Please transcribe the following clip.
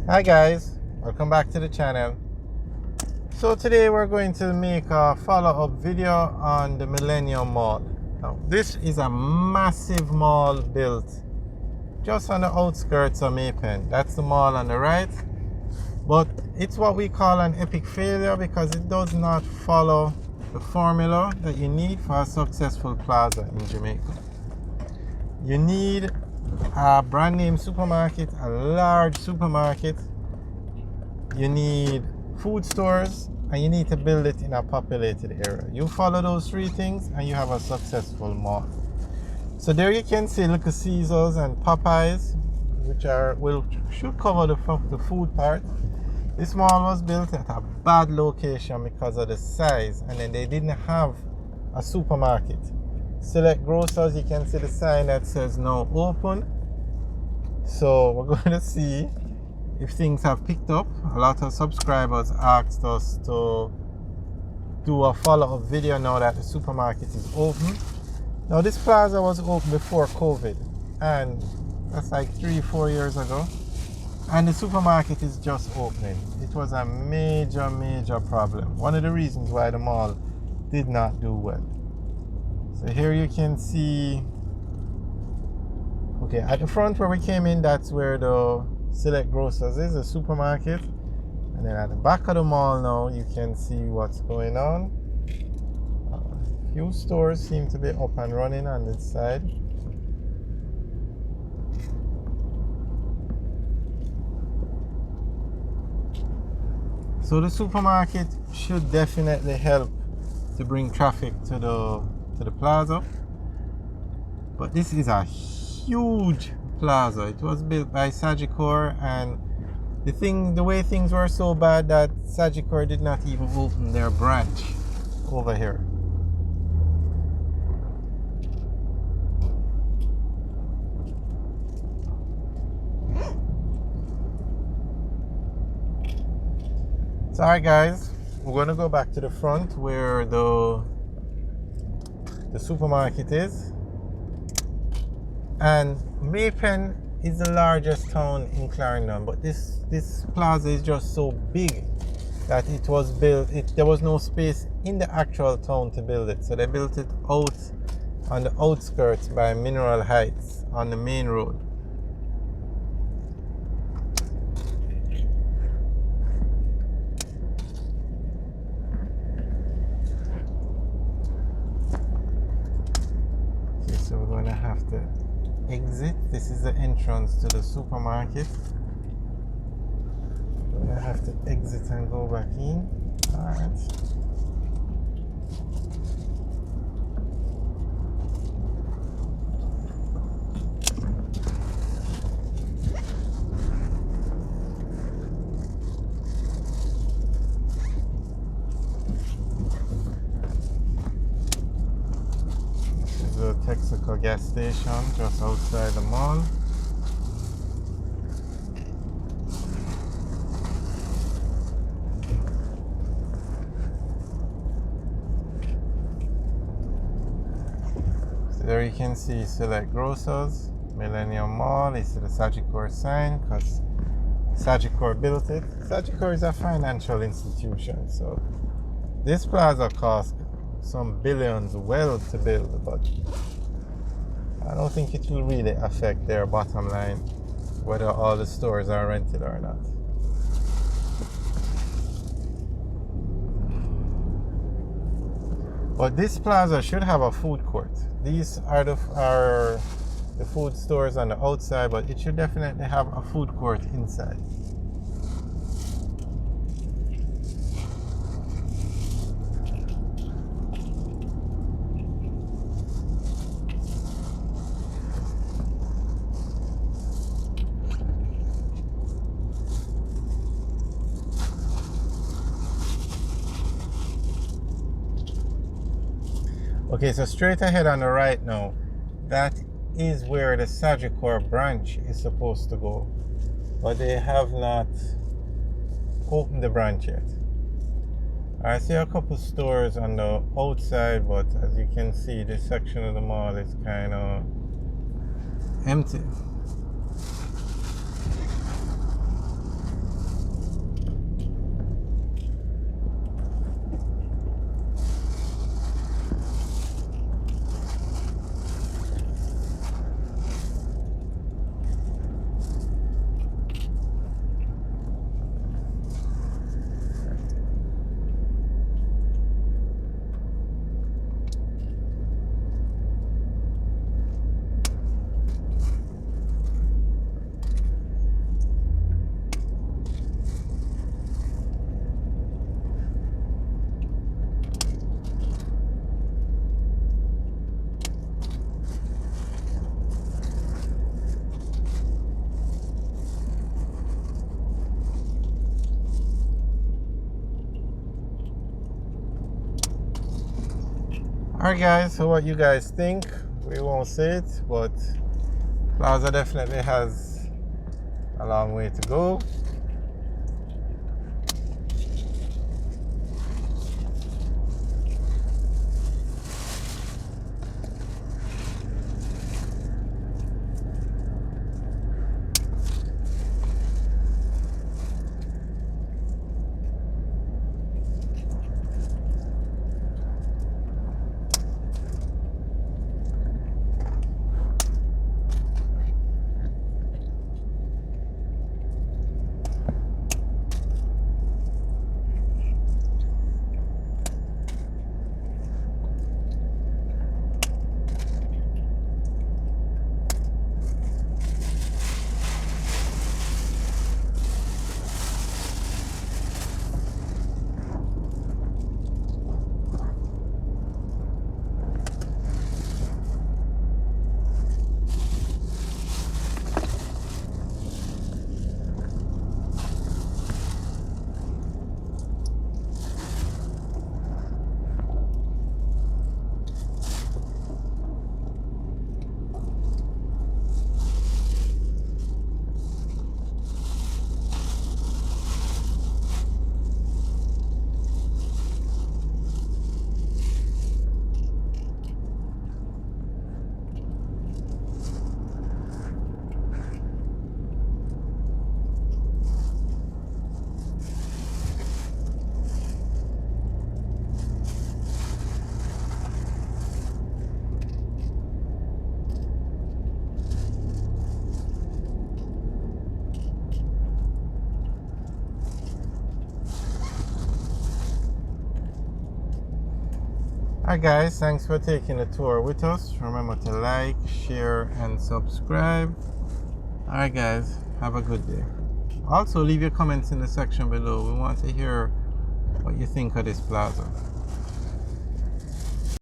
Hi guys, welcome back to the channel. So today we're going to make a follow-up video on the Millennium Mall. Now this is a massive mall built just on the outskirts of Maypen. That's the mall on the right, but it's what we call an epic failure because it does not follow the formula that you need for a successful plaza in Jamaica. You need a brand name supermarket, a large supermarket. You need food stores, and you need to build it in a populated area. You follow those three things and you have a successful mall. So there you can see Little Caesars and Popeyes, which should cover the food part. This mall was built at a bad location because of the size, and then they didn't have a supermarket. Select Grocers, you can see the sign that says no open. So we're going to see if things have picked up. A lot of subscribers asked us to do a follow-up video now that the supermarket is open. Now this plaza was open before COVID, and that's like 3-4 years ago, and the supermarket is just opening. It was a major problem. One of the reasons why the mall did not do well. So here you can see, okay, at the front where we came in, that's where the Select Grocers is, a supermarket. And then at the back of the mall now, you can see what's going on. A few stores seem to be up and running on this side. So the supermarket should definitely help to bring traffic to the plaza. But this is a huge plaza. It was built by Sagicor, and the way things were so bad that Sagicor did not even open their branch over here. So alright guys, we're going to go back to the front where the supermarket is. And Maypen is the largest town in Clarendon, but this plaza is just so big that it was built, there was no space in the actual town to build it. So they built it out on the outskirts by Mineral Heights on the main road. Okay, so we're going to have to exit. This is the entrance to the supermarket. We're gonna have to exit and go back in. Alright. This is the Texaco gas station just outside the mall. There you can see Select Grocers, Millennium Mall. You see the Sagicor sign because Sagicor built it. Sagicor is a financial institution, so this plaza cost some billions well to build, but I don't think it will really affect their bottom line whether all the stores are rented or not. But this plaza should have a food court. These are the food stores on the outside, but it should definitely have a food court inside. Okay, so straight ahead on the right now, that is where the Sagicor branch is supposed to go, but they have not opened the branch yet. I see a couple stores on the outside, but as you can see, this section of the mall is kind of empty. Alright guys, so what you guys think? We won't say it, but Plaza definitely has a long way to go. Alright guys, thanks for taking the tour with us. Remember to like, share and subscribe. Alright guys, have a good day. Also leave your comments in the section below. We want to hear what you think of this plaza.